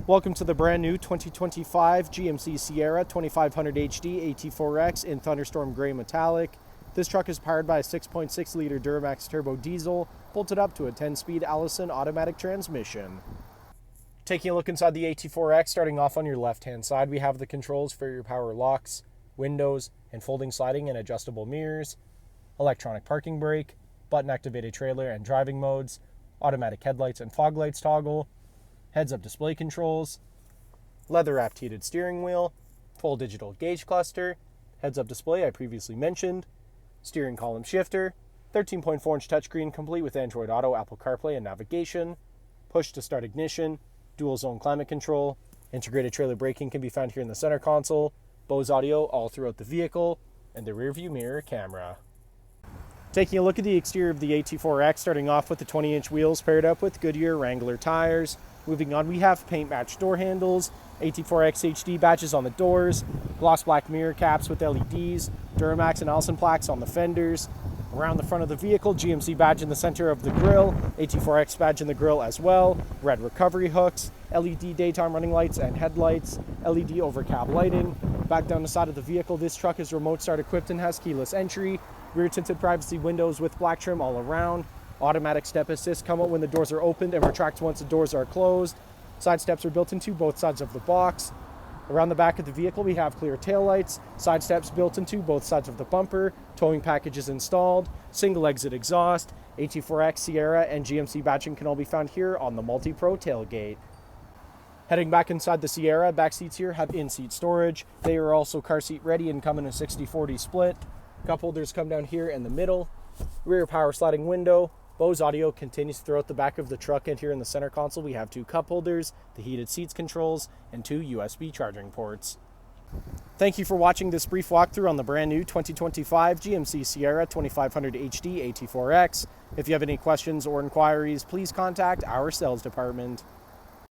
Welcome to the brand new 2025 GMC Sierra 2500 HD AT4X in Thunderstorm Grey Metallic. This truck is powered by a 6.6 liter Duramax turbo diesel, bolted up to a 10-speed Allison automatic transmission. Taking a look inside the AT4X, starting off on your left-hand side, we have the controls for your power locks, windows, and folding sliding and adjustable mirrors, electronic parking brake, button-activated trailer and driving modes, automatic headlights and fog lights toggle, heads-up display controls, leather-wrapped heated steering wheel, full digital gauge cluster, heads-up display I previously mentioned, steering column shifter, 13.4-inch touchscreen complete with Android Auto, Apple CarPlay, and navigation, push-to-start ignition, dual-zone climate control, integrated trailer braking can be found here in the center console, Bose audio all throughout the vehicle, and the rear-view mirror camera. Taking a look at the exterior of the AT4X, starting off with the 20-inch wheels paired up with Goodyear Wrangler tires. Moving on, we have paint-matched door handles, AT4X HD badges on the doors, gloss black mirror caps with LEDs, Duramax and Allison plaques on the fenders. Around the front of the vehicle, GMC badge in the center of the grille, AT4X badge in the grille as well, red recovery hooks, LED daytime running lights and headlights, LED over cab lighting. Back down the side of the vehicle, this truck is remote start equipped and has keyless entry, rear tinted privacy windows with black trim all around. Automatic step assist come out when the doors are opened and retract once the doors are closed. Side steps are built into both sides of the box. Around the back of the vehicle, we have clear taillights, side steps built into both sides of the bumper, towing packages installed, single exit exhaust, AT4X, Sierra, and GMC badging can all be found here on the MultiPro tailgate. Heading back inside the Sierra, back seats here have in-seat storage. They are also car seat ready and come in a 60-40 split. Cup holders come down here in the middle. Rear power sliding window. Bose audio continues throughout the back of the truck, and here in the center console we have 2 cup holders, the heated seats controls, and 2 USB charging ports. Thank you for watching this brief walkthrough on the brand new 2025 GMC Sierra 2500 HD AT4X. If you have any questions or inquiries, please contact our sales department.